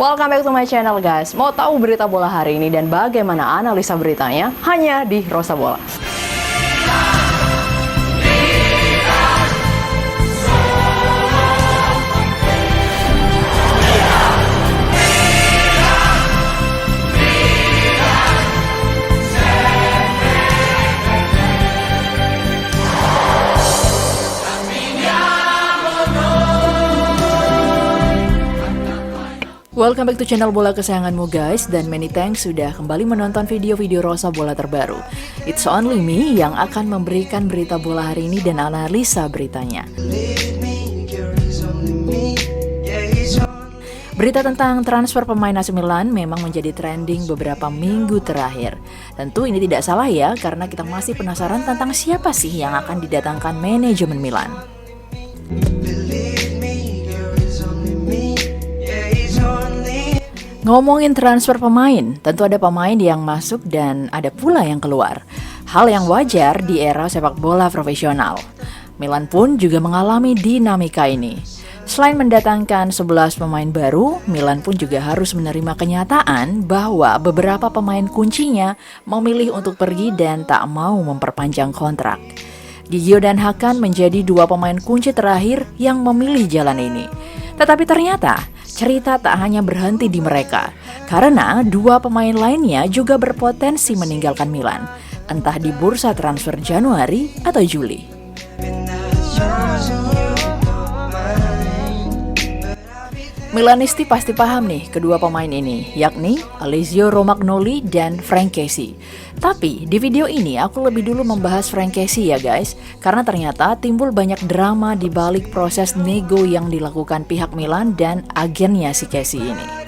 Welcome back to my channel guys. Mau tahu berita bola hari ini dan bagaimana analisa beritanya? Hanya di Rosa Bola. Welcome back to channel bola kesayanganmu guys, dan many thanks sudah kembali menonton video-video Rosa Bola terbaru. It's only me yang akan memberikan berita bola hari ini dan analisa beritanya. Berita tentang transfer pemain AC Milan memang menjadi trending beberapa minggu terakhir. Tentu ini tidak salah ya, karena kita masih penasaran tentang siapa sih yang akan didatangkan manajemen Milan. Ngomongin transfer pemain, tentu ada pemain yang masuk dan ada pula yang keluar. Hal yang wajar di era sepak bola profesional. Milan pun juga mengalami dinamika ini. Selain mendatangkan 11 pemain baru, Milan pun juga harus menerima kenyataan bahwa beberapa pemain kuncinya memilih untuk pergi dan tak mau memperpanjang kontrak. Gigio dan Hakan menjadi dua pemain kunci terakhir yang memilih jalan ini. Tetapi ternyata cerita tak hanya berhenti di mereka, karena dua pemain lainnya juga berpotensi meninggalkan Milan, entah di bursa transfer Januari atau Juli. Milanisti pasti paham nih kedua pemain ini, yakni Alessio Romagnoli dan Frank Kessie. Tapi di video ini aku lebih dulu membahas Frank Kessie ya guys, karena ternyata timbul banyak drama di balik proses nego yang dilakukan pihak Milan dan agennya si Kessie ini.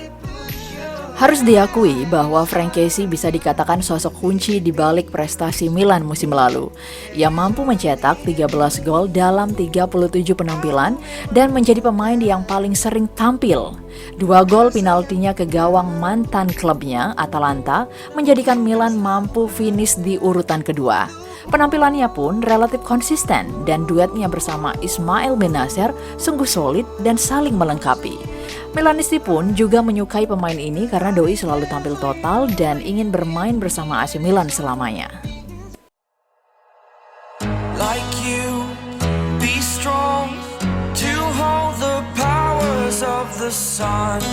Harus diakui bahwa Frank Kessie bisa dikatakan sosok kunci di balik prestasi Milan musim lalu. Ia mampu mencetak 13 gol dalam 37 penampilan dan menjadi pemain yang paling sering tampil. 2 gol penaltinya ke gawang mantan klubnya, Atalanta, menjadikan Milan mampu finish di urutan kedua. Penampilannya pun relatif konsisten dan duetnya bersama Ismail Bennacer sungguh solid dan saling melengkapi. Milanisti pun juga menyukai pemain ini karena doi selalu tampil total dan ingin bermain bersama AC Milan selamanya. Like you, be strong to hold the powers of the sun.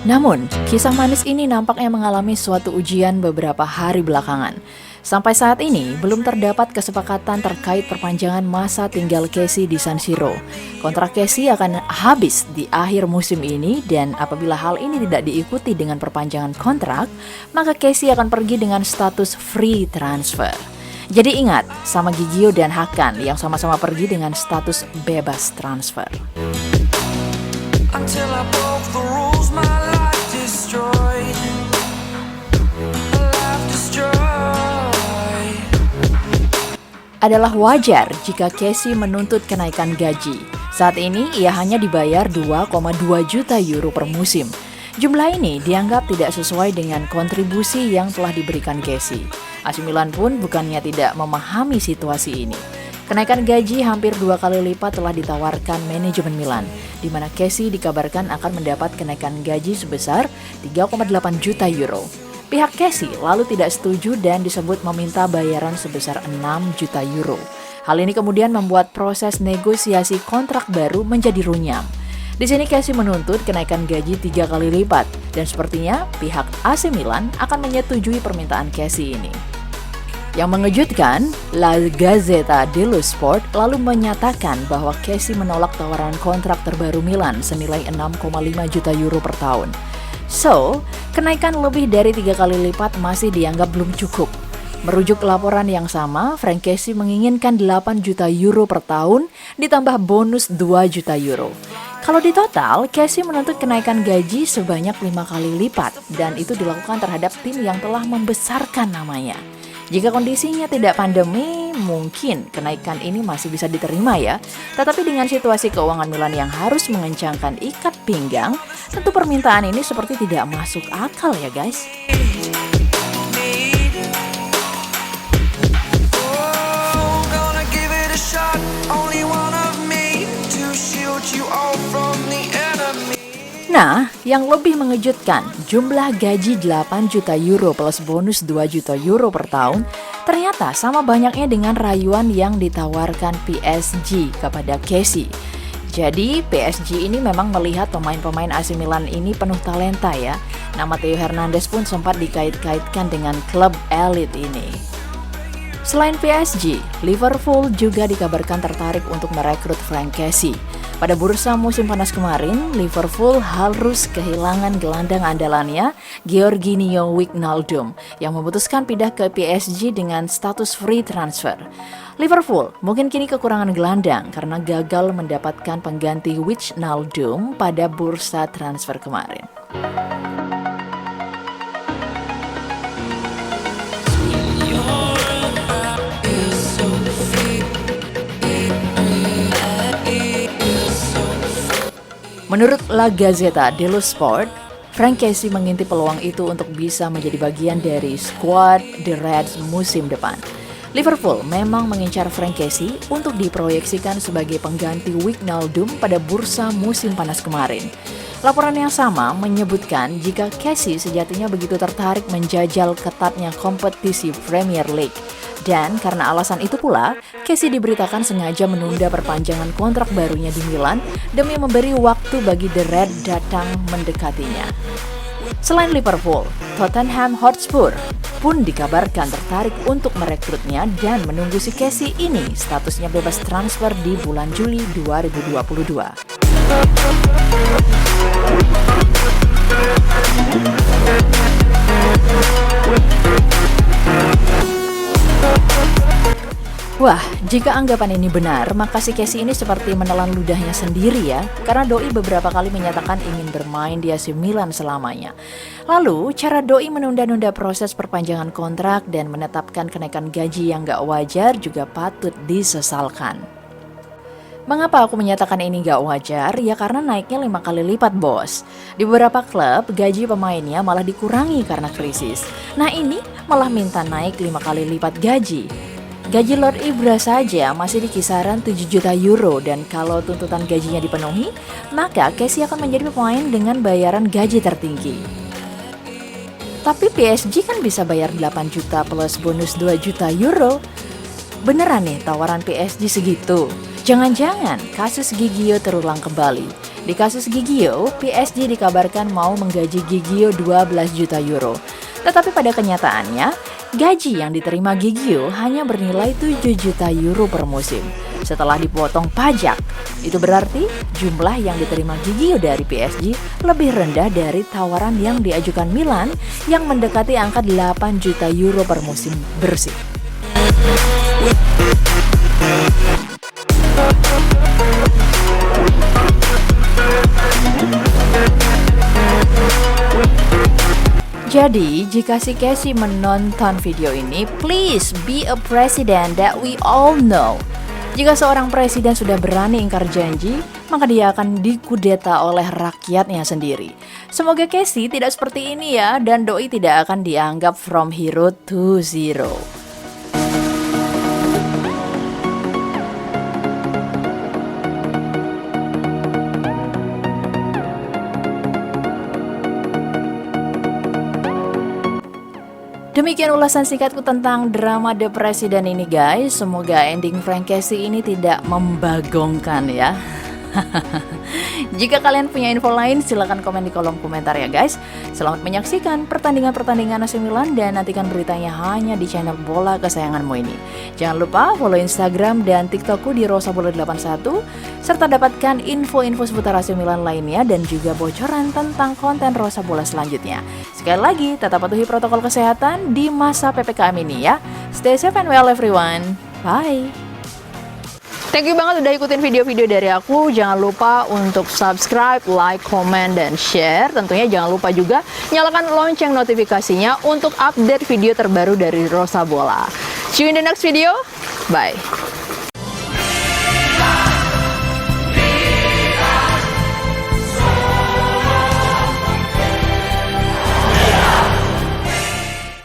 Namun, kisah manis ini nampaknya mengalami suatu ujian beberapa hari belakangan. Sampai saat ini, belum terdapat kesepakatan terkait perpanjangan masa tinggal Kessie di San Siro. Kontrak Kessie akan habis di akhir musim ini, dan apabila hal ini tidak diikuti dengan perpanjangan kontrak, maka Kessie akan pergi dengan status free transfer. Jadi ingat, sama Gigio dan Hakan yang sama-sama pergi dengan status bebas transfer. Until I broke the rules, my life destroyed. Adalah wajar jika Kessie menuntut kenaikan gaji. Saat ini ia hanya dibayar 2,2 juta euro per musim. Jumlah ini dianggap tidak sesuai dengan kontribusi yang telah diberikan Kessie. AC Milan pun bukannya tidak memahami situasi ini. Kenaikan gaji hampir 2 kali lipat telah ditawarkan manajemen Milan, di mana Kessie dikabarkan akan mendapat kenaikan gaji sebesar 3,8 juta euro. Pihak Kessie lalu tidak setuju dan disebut meminta bayaran sebesar 6 juta euro. Hal ini kemudian membuat proses negosiasi kontrak baru menjadi runyam. Di sini Kessie menuntut kenaikan gaji 3 kali lipat, dan sepertinya pihak AC Milan akan menyetujui permintaan Kessie ini. Yang mengejutkan, La Gazzetta dello Sport lalu menyatakan bahwa Kessie menolak tawaran kontrak terbaru Milan senilai 6,5 juta euro per tahun. So, kenaikan lebih dari 3 kali lipat masih dianggap belum cukup. Merujuk laporan yang sama, Frank Kessie menginginkan 8 juta euro per tahun ditambah bonus 2 juta euro. Kalau di total, Kessie menuntut kenaikan gaji sebanyak 5 kali lipat, dan itu dilakukan terhadap tim yang telah membesarkan namanya. Jika kondisinya tidak pandemi, mungkin kenaikan ini masih bisa diterima ya. Tetapi dengan situasi keuangan Milan yang harus mengencangkan ikat pinggang, tentu permintaan ini seperti tidak masuk akal ya guys. Nah, yang lebih mengejutkan, jumlah gaji 8 juta euro plus bonus 2 juta euro per tahun ternyata sama banyaknya dengan rayuan yang ditawarkan PSG kepada Kessie. Jadi PSG ini memang melihat pemain-pemain AC Milan ini penuh talenta ya. Nama Theo Hernandez pun sempat dikait-kaitkan dengan klub elit ini. Selain PSG, Liverpool juga dikabarkan tertarik untuk merekrut Frank Kessie. Pada bursa musim panas kemarin, Liverpool harus kehilangan gelandang andalannya, Georginio Wijnaldum, yang memutuskan pindah ke PSG dengan status free transfer. Liverpool mungkin kini kekurangan gelandang karena gagal mendapatkan pengganti Wijnaldum pada bursa transfer kemarin. Menurut La Gazzetta dello Sport, Frank Kessie mengintip peluang itu untuk bisa menjadi bagian dari skuad The Reds musim depan. Liverpool memang mengincar Frank Kessie untuk diproyeksikan sebagai pengganti Wijnaldum pada bursa musim panas kemarin. Laporan yang sama menyebutkan jika Kessie sejatinya begitu tertarik menjajal ketatnya kompetisi Premier League. Dan karena alasan itu pula, Kessie diberitakan sengaja menunda perpanjangan kontrak barunya di Milan demi memberi waktu bagi The Red datang mendekatinya. Selain Liverpool, Tottenham Hotspur pun dikabarkan tertarik untuk merekrutnya dan menunggu si Kessie ini statusnya bebas transfer di bulan Juli 2022. Wah, jika anggapan ini benar, maka si Kessie ini seperti menelan ludahnya sendiri ya, karena Doi beberapa kali menyatakan ingin bermain di AC Milan selamanya. Lalu, cara Doi menunda-nunda proses perpanjangan kontrak dan menetapkan kenaikan gaji yang gak wajar juga patut disesalkan. Mengapa aku menyatakan ini gak wajar? Ya karena naiknya 5 kali lipat bos. Di beberapa klub, gaji pemainnya malah dikurangi karena krisis. Nah ini malah minta naik 5 kali lipat gaji. Gaji Lord Ibra saja masih di kisaran 7 juta euro dan kalau tuntutan gajinya dipenuhi, maka Kessie akan menjadi pemain dengan bayaran gaji tertinggi. Tapi PSG kan bisa bayar 8 juta plus bonus 2 juta euro. Beneran nih tawaran PSG segitu? Jangan-jangan kasus Gigio terulang kembali. Di kasus Gigio, PSG dikabarkan mau menggaji Gigio 12 juta euro. Tetapi pada kenyataannya, gaji yang diterima Gigio hanya bernilai 7 juta euro per musim. Setelah dipotong pajak, itu berarti jumlah yang diterima Gigio dari PSG lebih rendah dari tawaran yang diajukan Milan yang mendekati angka 8 juta euro per musim bersih. Jadi, jika si Kessie menonton video ini, please be a president that we all know. Jika seorang presiden sudah berani ingkar janji, maka dia akan dikudeta oleh rakyatnya sendiri. Semoga Kessie tidak seperti ini ya, dan Doi tidak akan dianggap from hero to zero. Demikian ulasan singkatku tentang drama The President ini guys. Semoga ending Frank Kessie ini tidak membagongkan ya. Jika kalian punya info lain silahkan komen di kolom komentar ya guys. Selamat menyaksikan pertandingan-pertandingan AC Milan dan nantikan beritanya hanya di channel bola kesayanganmu ini. Jangan lupa follow Instagram dan TikTokku di rosabola81 serta dapatkan info-info seputar AC Milan lainnya dan juga bocoran tentang konten Rosa Bola selanjutnya. Sekali lagi, tetap patuhi protokol kesehatan di masa PPKM ini ya. Stay safe and well everyone. Bye. Thank you banget udah ikutin video-video dari aku. Jangan lupa untuk subscribe, like, comment, dan share. Tentunya jangan lupa juga nyalakan lonceng notifikasinya untuk update video terbaru dari Rosa Bola. See you in the next video. Bye.